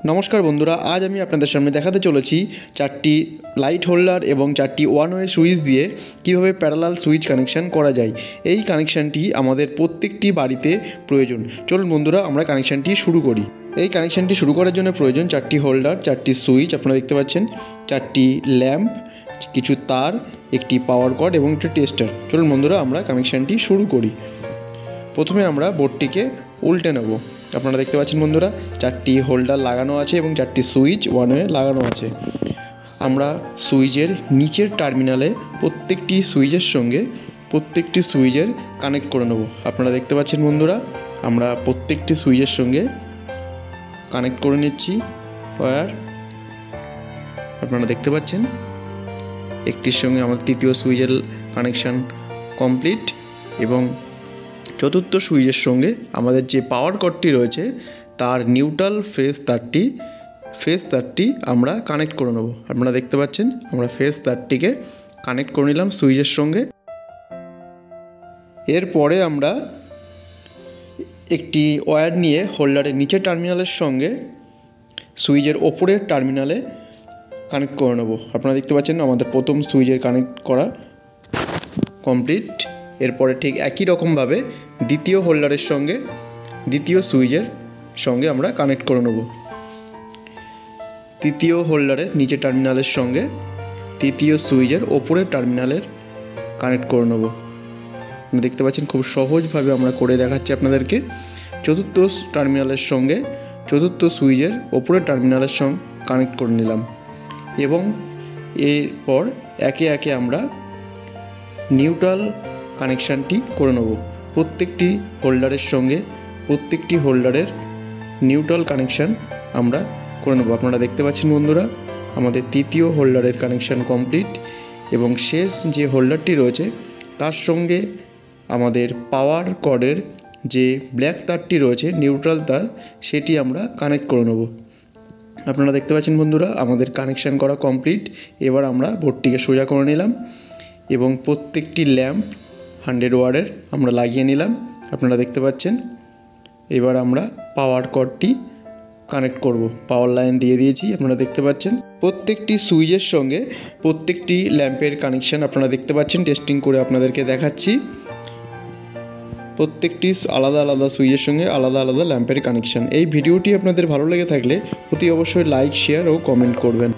নমস্কার বন্ধুরা, আজ আমি আপনাদের সামনে দেখাতে চলেছি চারটি লাইট হোল্ডার এবং চারটি ওয়ান ওয়ে সুইচ দিয়ে কীভাবে প্যারালাল সুইচ কানেকশান করা যায়। এই কানেকশানটি আমাদের প্রত্যেকটি বাড়িতে প্রয়োজন। চলুন বন্ধুরা, আমরা কানেকশানটি শুরু করি। এই কানেকশানটি শুরু করার জন্য প্রয়োজন চারটি হোল্ডার, চারটি সুইচ আপনারা দেখতে পাচ্ছেন, চারটি ল্যাম্প, কিছু তার, একটি পাওয়ার কর্ড এবং একটি টেস্টার। চলুন বন্ধুরা, আমরা কানেকশানটি শুরু করি। প্রথমে আমরা বোর্ডটিকে উল্টে নেব। আপনারা দেখতে পাচ্ছেন বন্ধুরা, চারটি হোল্ডার লাগানো আছে এবং চারটি সুইচ ওয়ান ওয়ে লাগানো আছে। আমরা সুইচের নিচের টার্মিনালে প্রত্যেকটি সুইচের কানেক্ট করে নেব। আপনারা দেখতে পাচ্ছেন বন্ধুরা, আমরা প্রত্যেকটি সুইচের সঙ্গে কানেক্ট করে নিচ্ছি ওয়্যার। আপনারা দেখতে পাচ্ছেন একটির সঙ্গে আমার তৃতীয় সুইচের কানেকশান কমপ্লিট এবং চতুর্থ সুইচের সঙ্গে আমাদের যে পাওয়ার কর্ডটি রয়েছে তার নিউট্রাল ফেজ তারটি আমরা কানেক্ট করে নেব। আপনারা দেখতে পাচ্ছেন আমরা ফেজ তারটিকে কানেক্ট করে নিলাম সুইচের সঙ্গে। এরপরে আমরা একটি ওয়্যার নিয়ে হোল্ডারের নিচের টার্মিনালের সঙ্গে সুইচের ওপরের টার্মিনালে কানেক্ট করে নেব। আপনারা দেখতে পাচ্ছেন আমাদের প্রথম সুইচের কানেক্ট করা কমপ্লিট। এরপরে ঠিক একই রকমভাবে দ্বিতীয় হোল্ডারের সঙ্গে দ্বিতীয় সুইচের সঙ্গে আমরা কানেক্ট করে নেব। তৃতীয় হোল্ডারের নিচের টার্মিনালের সঙ্গে তৃতীয় সুইচের ওপরের টার্মিনালের কানেক্ট করে নেব। দেখতে পাচ্ছেন খুব সহজভাবে আমরা করে দেখাচ্ছি আপনাদেরকে। চতুর্থ টার্মিনালের সঙ্গে চতুর্থ সুইচের ওপরের টার্মিনালের সঙ্গে কানেক্ট করে নিলাম এবং এরপর একে একে আমরা নিউট্রাল কানেকশানটি করে নেব। প্রত্যেকটি হোল্ডারের সঙ্গে প্রত্যেকটি হোল্ডারের নিউট্রাল কানেকশান আমরা করে নেব। আপনারা দেখতে পাচ্ছেন বন্ধুরা, আমাদের তৃতীয় হোল্ডারের কানেকশান কমপ্লিট এবং শেষ যে হোল্ডারটি রয়েছে তার সঙ্গে আমাদের পাওয়ার কর্ডের যে ব্ল্যাক তারটি রয়েছে নিউট্রাল তার, সেটি আমরা কানেক্ট করে নেব। আপনারা দেখতে পাচ্ছেন বন্ধুরা, আমাদের কানেকশান করা কমপ্লিট। এবার আমরা বোর্ডটিকে সোজা করে নিলাম এবং প্রত্যেকটি ল্যাম্প 100 ওয়াটের আমরা লাগিয়ে নিলাম। আপনারা দেখতে পাচ্ছেন এবার আমরা পাওয়ার কর্ডটি কানেক্ট করব। পাওয়ার লাইন দিয়ে দিয়েছি, আপনারা দেখতে পাচ্ছেন। প্রত্যেকটি সুইচের সঙ্গে প্রত্যেকটি ল্যাম্পের কানেকশান আপনারা দেখতে পাচ্ছেন। টেস্টিং করে আপনাদেরকে দেখাচ্ছি। প্রত্যেকটি আলাদা আলাদা সুইচের সঙ্গে আলাদা আলাদা ল্যাম্পের কানেকশান। এই ভিডিওটি আপনাদের ভালো লেগে থাকলে অতি অবশ্যই লাইক, শেয়ার ও কমেন্ট করবেন।